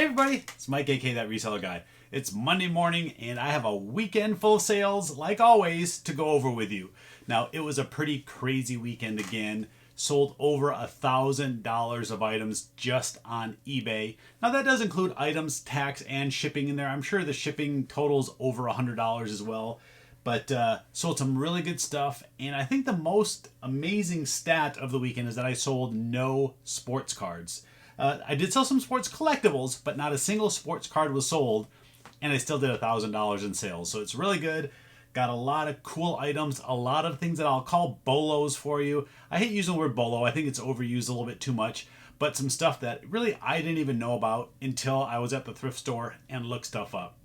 Hey everybody, it's Mike, aka That Reseller Guy. It's Monday morning and I have a weekend full of sales, like always, to go over with you. Now, it was a pretty crazy weekend again. Sold over $1,000 of items just on eBay. Now that does include items, tax, and shipping in there. I'm sure the shipping totals over $100 as well. But sold some really good stuff. And I think the most amazing stat of the weekend is that I sold no sports cards. I did sell some sports collectibles, but not a single sports card was sold, and I still did $1,000 in sales. So it's really good. Got a lot of cool items, a lot of things that I'll call BOLOs for you. I hate using the word BOLO. I think it's overused a little bit too much, but some stuff that really I didn't even know about until I was at the thrift store and looked stuff up.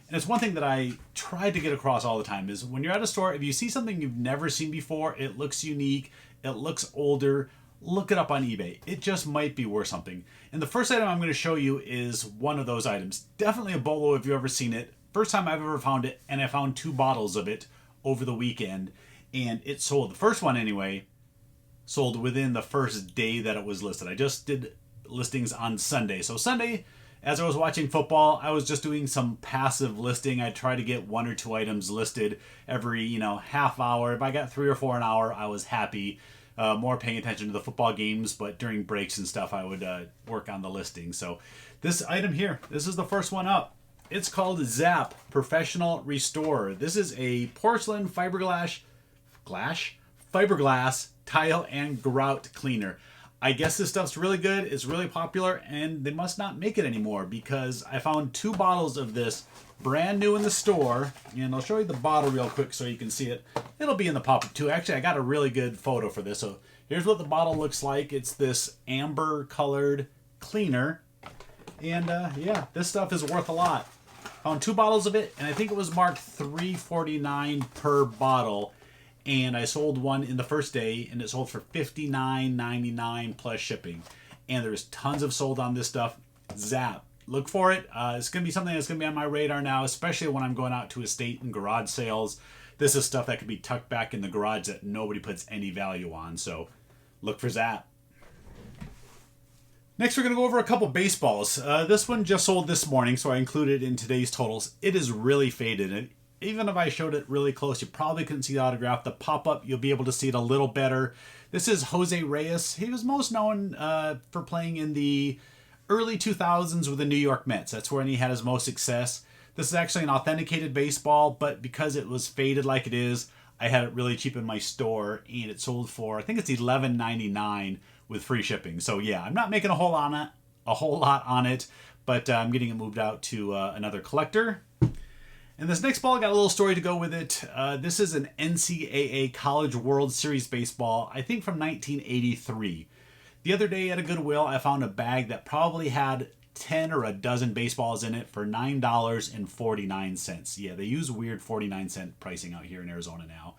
And it's one thing that I try to get across all the time is when you're at a store, if you see something you've never seen before, it looks unique, it looks older, look it up on eBay. It just might be worth something. And the first item I'm going to show you is one of those items. Definitely a BOLO if you've ever seen it. First time I've ever found it, and I found 2 bottles of it over the weekend, and it sold. The first one anyway, sold within the first day that it was listed. I just did listings on Sunday. So Sunday, as I was watching football, I was just doing some passive listing. I try to get 1 or 2 items listed every, half hour. If I got 3 or 4 an hour, I was happy. More paying attention to the football games, but during breaks and stuff, I would work on the listing. So this item here, this is the first one up. It's called Zap Professional Restore. This is a porcelain fiberglass tile and grout cleaner. I guess this stuff's really good. It's really popular, and they must not make it anymore because I found 2 bottles of this brand new in the store, and I'll show you the bottle real quick so you can see it. It'll be in the pop-up too. Actually, I got a really good photo for this. So here's what the bottle looks like. It's this amber colored cleaner, and yeah, this stuff is worth a lot. Found 2 bottles of it, and I think it was marked $3.49 per bottle. And I sold one in the first day, and it sold for $59.99 plus shipping. And there's tons of sold on this stuff. Zap. Look for it. It's going to be something that's going to be on my radar now, especially when I'm going out to estate and garage sales. This is stuff that could be tucked back in the garage that nobody puts any value on. So look for Zap. Next, we're going to go over a couple baseballs. This one just sold this morning, so I included it in today's totals. It is really faded. And even if I showed it really close, you probably couldn't see the autograph. The pop-up, you'll be able to see it a little better. This is Jose Reyes. He was most known for playing in the early 2000s with the New York Mets. That's when he had his most success. This is actually an authenticated baseball, but because it was faded like it is, I had it really cheap in my store, and it sold for, I think it's $11.99 with free shipping. So yeah, I'm not making a whole lot on it, but I'm getting it moved out to another collector. And this next ball got a little story to go with it. This is an NCAA College World Series baseball, I think from 1983. The other day at a Goodwill, I found a bag that probably had 10 or a dozen baseballs in it for $9.49. Yeah, they use weird 49-cent pricing out here in Arizona now.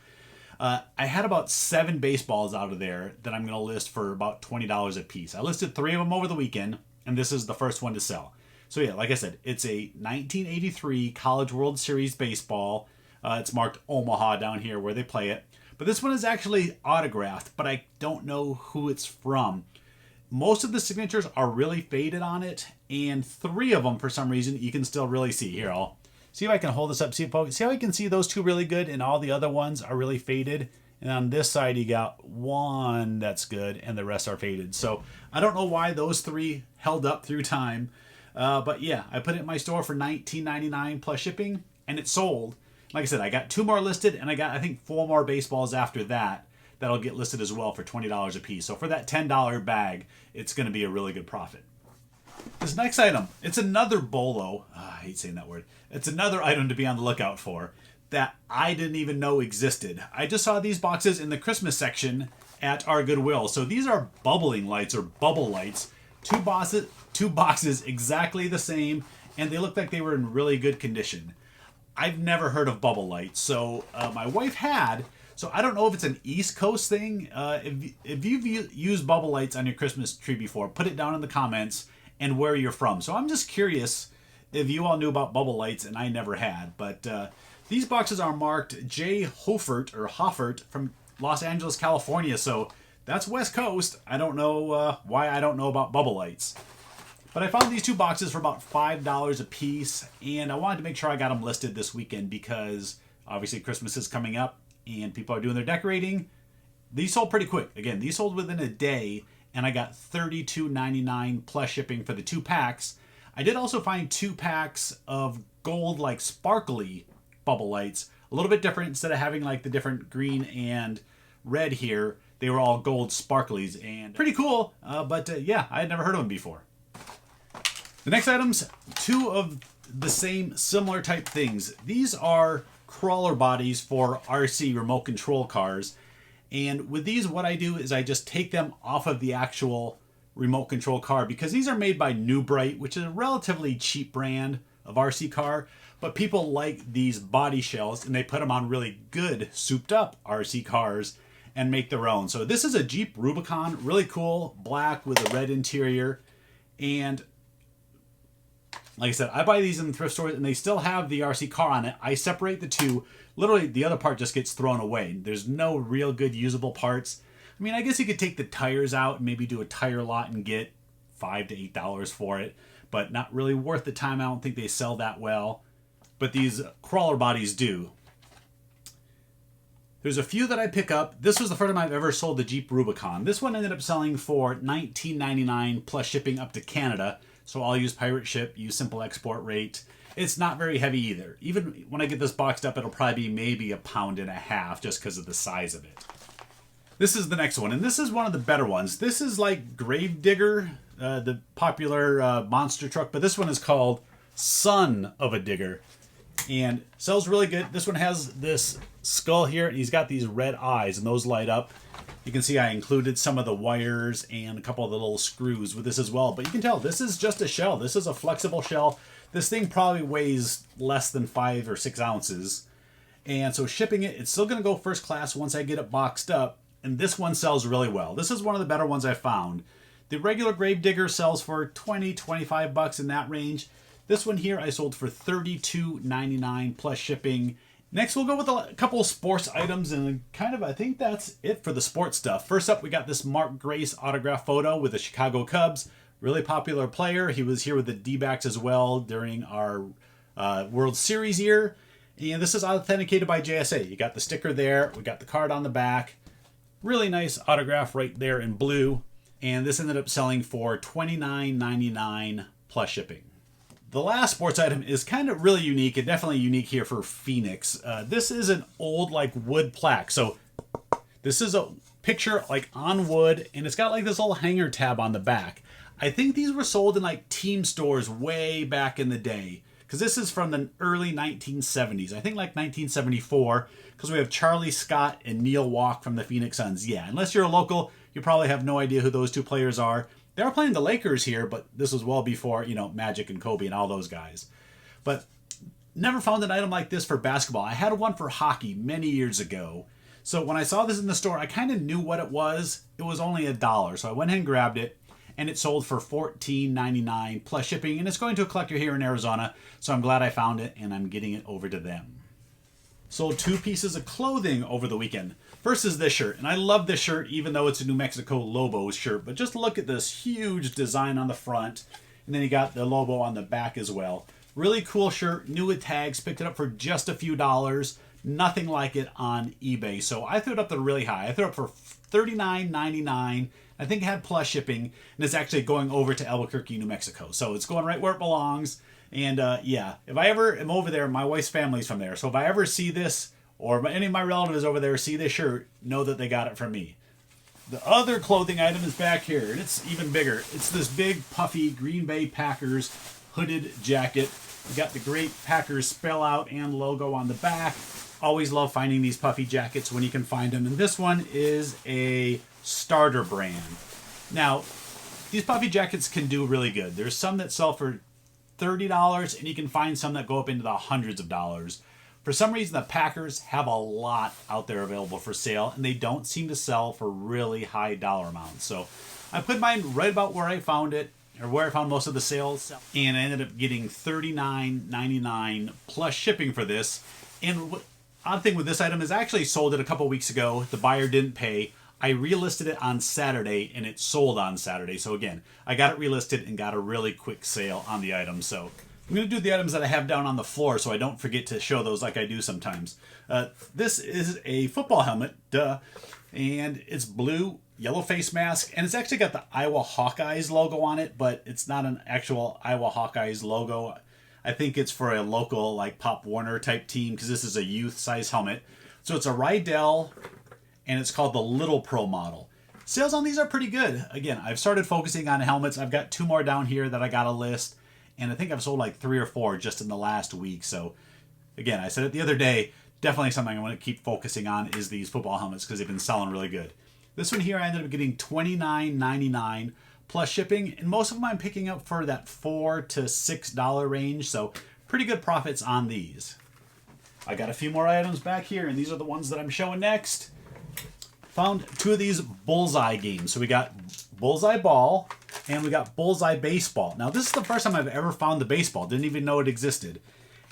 I had about 7 baseballs out of there that I'm going to list for about $20 a piece. I listed 3 of them over the weekend, and this is the first one to sell. So yeah, like I said, it's a 1983 College World Series baseball. It's marked Omaha down here where they play it. But this one is actually autographed, but I don't know who it's from. Most of the signatures are really faded on it, and 3 of them, for some reason, you can still really see. Here, I'll see if I can hold this up. See how you can see those 2 really good, and all the other ones are really faded. And on this side, you got 1 that's good, and the rest are faded. So I don't know why those 3 held up through time. But yeah, I put it in my store for $19.99 plus shipping, and it sold. Like I said, I got 2 more listed, and I got, I think, 4 more baseballs after that that'll get listed as well for $20 a piece. So for that $10 bag, it's going to be a really good profit. This next item, it's another BOLO. I hate saying that word. It's another item to be on the lookout for that I didn't even know existed. I just saw these boxes in the Christmas section at our Goodwill. So these are bubbling lights or bubble lights. 2 boxes exactly the same, and they look like they were in really good condition. I've never heard of bubble lights, so my wife had. So I don't know if it's an East Coast thing. If you've used bubble lights on your Christmas tree before, put it down in the comments and where you're from. So I'm just curious if you all knew about bubble lights, and I never had. But these boxes are marked J. Hoffert from Los Angeles, California. So that's West Coast. I don't know why I don't know about bubble lights. But I found these two boxes for about $5 a piece, and I wanted to make sure I got them listed this weekend because obviously Christmas is coming up and people are doing their decorating. These sold pretty quick. Again, these sold within a day, and I got $32.99 plus shipping for the 2 packs. I did also find 2 packs of gold, like sparkly bubble lights. A little bit different. Instead of having like the different green and red here, they were all gold sparklies, and pretty cool. But yeah, I had never heard of them before. The next items, 2 of the same similar type things. These are crawler bodies for RC remote control cars. And with these, what I do is I just take them off of the actual remote control car, because these are made by New Bright, which is a relatively cheap brand of RC car. But people like these body shells, and they put them on really good souped up RC cars and make their own. So this is a Jeep Rubicon, really cool, black with a red interior. And like I said, I buy these in the thrift stores, and they still have the RC car on it. I separate the two. Literally, the other part just gets thrown away. There's no real good usable parts. I mean, I guess you could take the tires out and maybe do a tire lot and get $5 to $8 for it, but not really worth the time. I don't think they sell that well. But these crawler bodies do. There's a few that I pick up. This was the first time I've ever sold the Jeep Rubicon. This one ended up selling for $19.99 plus shipping up to Canada. So I'll use pirate ship, use simple export rate. It's not very heavy either. Even when I get this boxed up, it'll probably be maybe 1.5 pounds just because of the size of it. This is the next one, and this is one of the better ones. This is like Gravedigger, the popular monster truck, but this one is called Son of a Digger. And sells really good. This one has this skull here, and he's got these red eyes, and those light up. You can see I included some of the wires and a couple of the little screws with this as well. But you can tell this is just a shell. This is a flexible shell. This thing probably weighs less than 5 or 6 ounces. And so shipping it, it's still going to go first class once I get it boxed up. And this one sells really well. This is one of the better ones I found. The regular Gravedigger sells for $20, $25 in that range. This one here I sold for $32.99 plus shipping. Next, we'll go with a couple of sports items, and kind of, I think that's it for the sports stuff. First up, we got this Mark Grace autograph photo with the Chicago Cubs. Really popular player. He was here with the D-backs as well during our World Series year. And this is authenticated by JSA. You got the sticker there. We got the card on the back. Really nice autograph right there in blue. And this ended up selling for $29.99 plus shipping. The last sports item is kind of really unique, and definitely unique here for Phoenix. This is an old like wood plaque. So this is a picture like on wood, and it's got like this little hanger tab on the back. I think these were sold in like team stores way back in the day, because this is from the early 1970s. I think like 1974, because we have Charlie Scott and Neil Walk from the Phoenix Suns. Yeah, unless you're a local, you probably have no idea who those two players are. They are playing the Lakers here, but this was well before, you know, Magic and Kobe and all those guys. But never found an item like this for basketball. I had one for hockey many years ago. So when I saw this in the store, I kind of knew what it was. It was only $1. So I went ahead and grabbed it, and it sold for $14.99 plus shipping. And it's going to a collector here in Arizona. So I'm glad I found it, and I'm getting it over to them. Sold 2 pieces of clothing over the weekend. First is this shirt, and I love this shirt even though it's a New Mexico Lobos shirt, but just look at this huge design on the front, and then you got the logo on the back as well. Really cool shirt, new with tags, picked it up for just a few dollars, nothing like it on eBay, so I threw it up there really high. I threw it up for $39.99, I think it had plus shipping, and it's actually going over to Albuquerque, New Mexico, so it's going right where it belongs. And yeah, if I ever am over there, my wife's family's from there, so if I ever see this, or any of my relatives over there see this shirt, know that they got it from me. The other clothing item is back here, and it's even bigger. It's this big, puffy Green Bay Packers hooded jacket. You got the great Packers spell out and logo on the back. Always love finding these puffy jackets when you can find them. And this one is a starter brand. Now, these puffy jackets can do really good. There's some that sell for $30, and you can find some that go up into the hundreds of dollars. For some reason, the Packers have a lot out there available for sale, and they don't seem to sell for really high dollar amounts. So I put mine right about where I found it, or where I found most of the sales, and I ended up getting $39.99 plus shipping for this. And odd thing with this item is I actually sold it a couple weeks ago. The buyer didn't pay. I relisted it on Saturday and it sold on Saturday. So again, I got it relisted and got a really quick sale on the item. So I'm going to do the items that I have down on the floor so I don't forget to show those like I do sometimes. This is a football helmet, duh, and it's blue, yellow face mask, and it's actually got the Iowa Hawkeyes logo on it, but it's not an actual Iowa Hawkeyes logo. I think it's for a local like Pop Warner type team because this is a youth size helmet. So it's a Rydell, and it's called the Little Pro model. Sales on these are pretty good. Again, I've started focusing on helmets. I've got 2 more down here that I got a list, and I think I've sold like 3 or 4 just in the last week. So again, I said it the other day, definitely something I want to keep focusing on is these football helmets because they've been selling really good. This one here I ended up getting $29.99 plus shipping, and most of them I'm picking up for that $4 to $6 range, so pretty good profits on these. I got a few more items back here, and these are the ones that I'm showing next. Found 2 of these Bullseye games. So we got Bullseye Ball, and we got Bullseye Baseball. Now this is the first time I've ever found the baseball. Didn't even know it existed.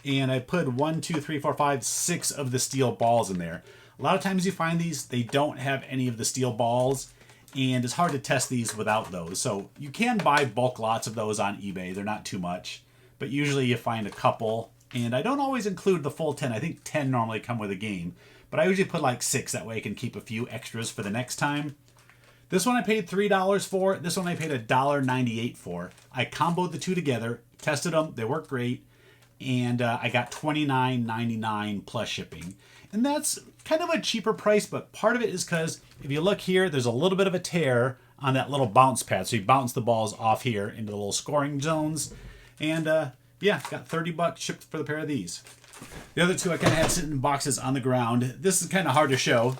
And I put 1, 2, 3, 4, 5, 6 of the steel balls in there. A lot of times you find these, they don't have any of the steel balls, and it's hard to test these without those. So you can buy bulk lots of those on eBay. They're not too much, but usually you find a couple. And I don't always include the full 10. I think 10 normally come with a game, but I usually put like 6. That way I can keep a few extras for the next time. This one I paid $3 for. This one I paid $1.98 for. I comboed the 2 together, tested them. They work great. And I got $29.99 plus shipping. And that's kind of a cheaper price, but part of it is because if you look here, there's a little bit of a tear on that little bounce pad. So you bounce the balls off here into the little scoring zones. And yeah, got $30 shipped for the pair of these. The other 2 I kind of had sitting in boxes on the ground. This is kind of hard to show.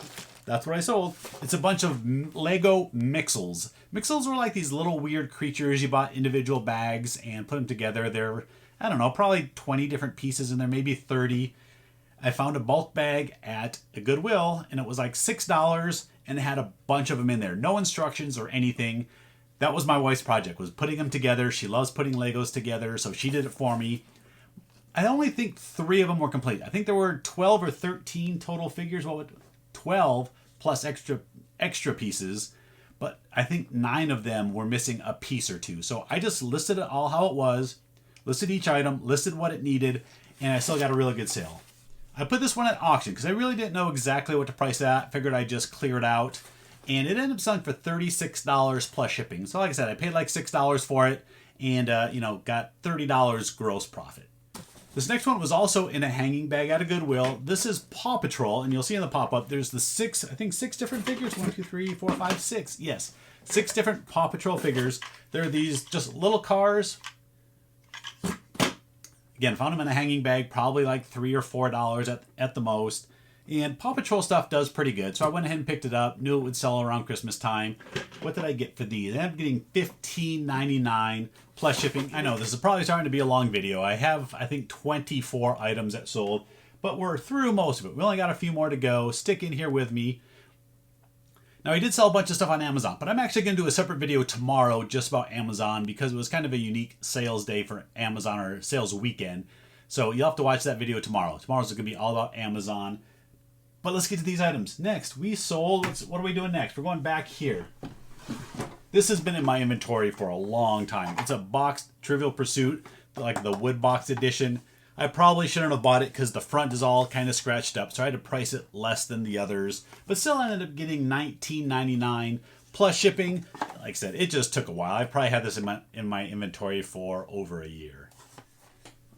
That's what I sold. It's a bunch of Lego Mixels. Mixels were like these little weird creatures. You bought individual bags and put them together. They're, I don't know, probably 20 different pieces in there, maybe 30. I found a bulk bag at a Goodwill, and it was like $6, and it had a bunch of them in there. No instructions or anything. That was my wife's project, was putting them together. She loves putting Legos together, so she did it for me. I only think 3 of them were complete. I think there were 12 or 13 total figures. Well, 12 plus extra pieces, but I think 9 of them were missing a piece or 2. So I just listed it all how it was, listed each item, listed what it needed, and I still got a really good sale. I put this one at auction because I really didn't know exactly what to price at. Figured I'd just clear it out. And it ended up selling for $36 plus shipping. So like I said, I paid like $6 for it and, got $30 gross profit. This next one was also in a hanging bag at a Goodwill. This is Paw Patrol, and you'll see in the pop-up, there's the 6 different figures. 1, 2, 3, 4, 5, 6. Yes, 6 different Paw Patrol figures. They're these just little cars. Again, found them in a hanging bag, probably like $3 or $4 at the most. And Paw Patrol stuff does pretty good, so I went ahead and picked it up. Knew it would sell around Christmas time. What did I get for these? I ended up getting $15.99 plus shipping. I know this is probably starting to be a long video. I have, I think, 24 items that sold, but we're through most of it. We only got a few more to go. Stick in here with me. Now, I did sell a bunch of stuff on Amazon, but I'm actually going to do a separate video tomorrow just about Amazon because it was kind of a unique sales day for Amazon, or sales weekend. So you'll have to watch that video tomorrow. Tomorrow's going to be all about Amazon. But let's get to these items. Next, we sold, what are we doing next? We're going back here. This has been in my inventory for a long time. It's a boxed Trivial Pursuit, like the wood box edition. I probably shouldn't have bought it because the front is all kind of scratched up, so I had to price it less than the others. But still ended up getting $19.99 plus shipping. Like I said, it just took a while. I probably had this in my inventory for over a year.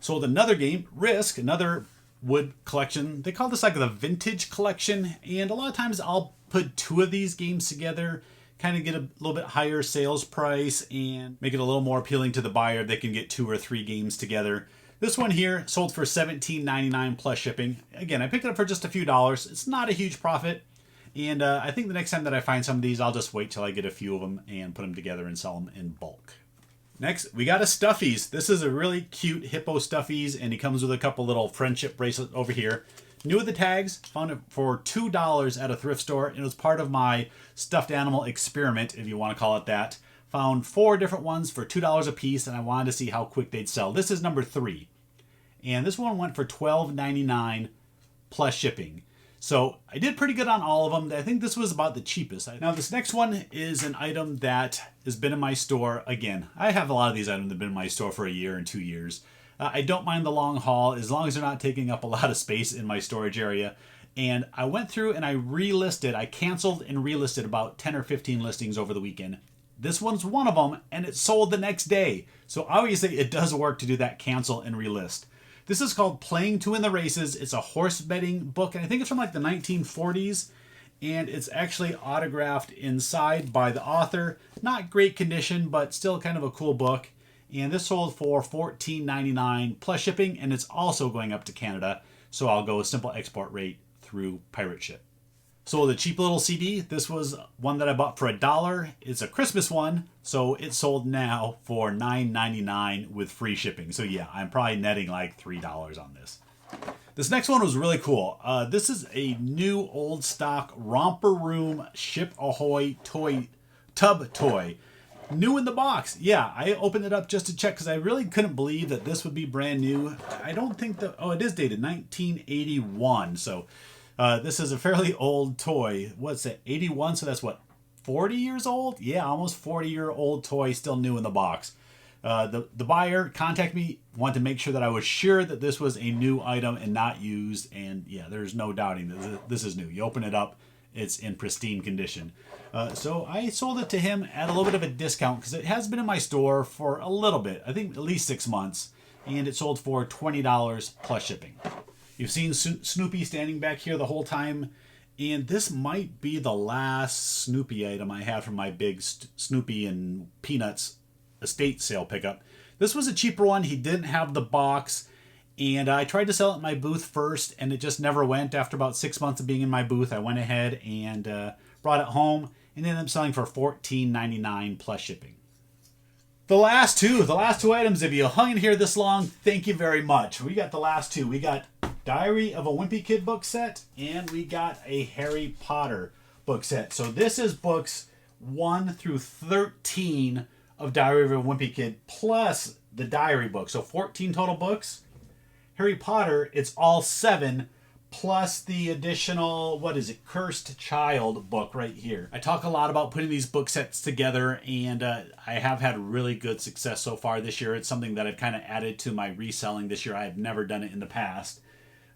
Sold another game, Risk, another wood collection. They call this like the vintage collection, and a lot of times I'll put 2 of these games together, kind of get a little bit higher sales price and make it a little more appealing to the buyer. They can get 2 or 3 games together. This one here sold for $17.99 plus shipping. Again, I picked it up for just a few dollars. It's not a huge profit, and I think the next time that I find some of these, I'll just wait till I get a few of them and put them together and sell them in bulk. Next, we got a Stuffies. This is a really cute hippo Stuffies, and he comes with a couple little friendship bracelets over here. New with the tags, found it for $2 at a thrift store. It was part of my stuffed animal experiment, if you want to call it that. Found 4 different ones for $2 a piece, and I wanted to see how quick they'd sell. This is number 3. And this one went for $12.99 plus shipping. So I did pretty good on all of them. I think this was about the cheapest. Now this next one is an item that has been in my store. Again, I have a lot of these items that have been in my store for a year and 2 years. I don't mind the long haul as long as they're not taking up a lot of space in my storage area. And I went through and I relisted. I canceled and relisted about 10 or 15 listings over the weekend. This one's one of them, and it sold the next day. So obviously it does work to do that cancel and relist. This is called Playing to Win the Races. It's a horse betting book, and I think it's from like the 1940s. And it's actually autographed inside by the author. Not great condition, but still kind of a cool book. And this sold for $14.99 plus shipping, and it's also going up to Canada. So I'll go simple export rate through pirate ship. So the cheap little CD, this was one that I bought for $1. It's a Christmas one, so it sold now for $9.99 with free shipping. So yeah, I'm probably netting like $3 on this. This next one was really cool. This is a new old stock Romper Room Ship Ahoy tub toy. New in the box. Yeah, I opened it up just to check because I really couldn't believe that this would be brand new. I don't think that, oh, it is dated 1981. So this is a fairly old toy. What's it, 81? So that's what, 40 years old? Yeah, almost 40-year-old toy, still new in the box. The buyer contacted me, wanted to make sure that I was sure that this was a new item and not used. And yeah, there's no doubting that this is new. You open it up, it's in pristine condition. So I sold it to him at a little bit of a discount because it has been in my store for a little bit. I think at least 6 months. And it sold for $20 plus shipping. You've seen Snoopy standing back here the whole time. And this might be the last Snoopy item I have from my big Snoopy and Peanuts estate sale pickup. This was a cheaper one. He didn't have the box. And I tried to sell it in my booth first, and it just never went. After about 6 months of being in my booth, I went ahead and brought it home and ended up selling for $14.99 plus shipping. The last two items, if you hung in here this long, thank you very much. We got the last two. We got Diary of a Wimpy Kid book set, and we got a Harry Potter book set. So this is books 1 through 13 of Diary of a Wimpy Kid, plus the diary book. So 14 total books. Harry Potter, it's all 7, plus the additional, what is it, Cursed Child book right here. I talk a lot about putting these book sets together, and I have had really good success so far this year. It's something that I've kind of added to my reselling this year. I have never done it in the past.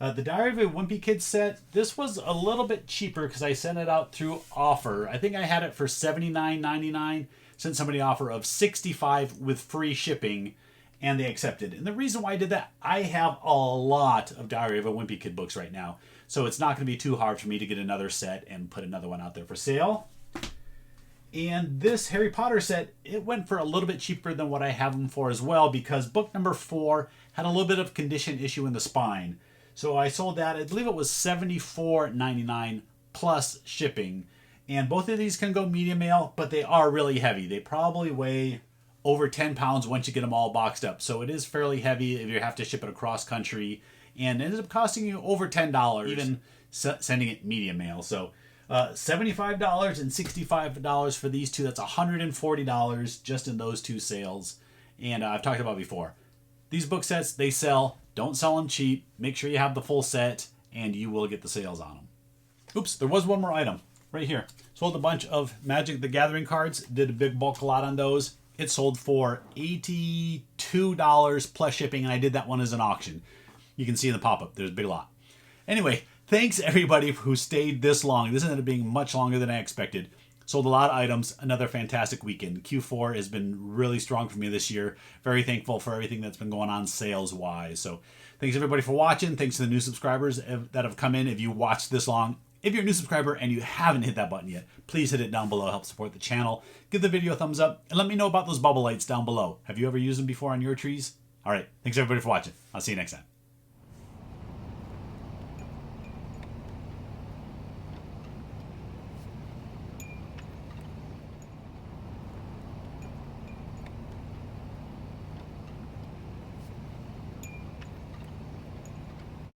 The Diary of a Wimpy Kid set, this was a little bit cheaper because I sent it out through offer. I think I had it for $79.99, sent somebody an offer of $65 with free shipping, and they accepted. And the reason why I did that, I have a lot of Diary of a Wimpy Kid books right now. So it's not going to be too hard for me to get another set and put another one out there for sale. And this Harry Potter set, it went for a little bit cheaper than what I have them for as well, because book number 4 had a little bit of condition issue in the spine. So I sold that, I believe it was $74.99 plus shipping. And both of these can go medium mail, but they are really heavy. They probably weigh over 10 pounds once you get them all boxed up. So it is fairly heavy if you have to ship it across country, and it ends up costing you over $10, even sending it medium mail. So $75 and $65 for these two. That's $140 just in those two sales. And I've talked about before, these book sets, they sell. Don't sell them cheap. Make sure you have the full set, and you will get the sales on them. Oops, there was one more item right here. Sold a bunch of Magic the Gathering cards. Did a big bulk lot on those. It sold for $82 plus shipping, and I did that one as an auction. You can see in the pop-up, there's a big lot. Anyway, thanks everybody who stayed this long. This ended up being much longer than I expected. Sold a lot of items. Another fantastic weekend. Q4 has been really strong for me this year. Very thankful for everything that's been going on sales-wise. So thanks everybody for watching. Thanks to the new subscribers that have come in. If you watched this long, if you're a new subscriber and you haven't hit that button yet, please hit it down below. Help support the channel. Give the video a thumbs up and let me know about those bubble lights down below. Have you ever used them before on your trees? All right. Thanks everybody for watching. I'll see you next time.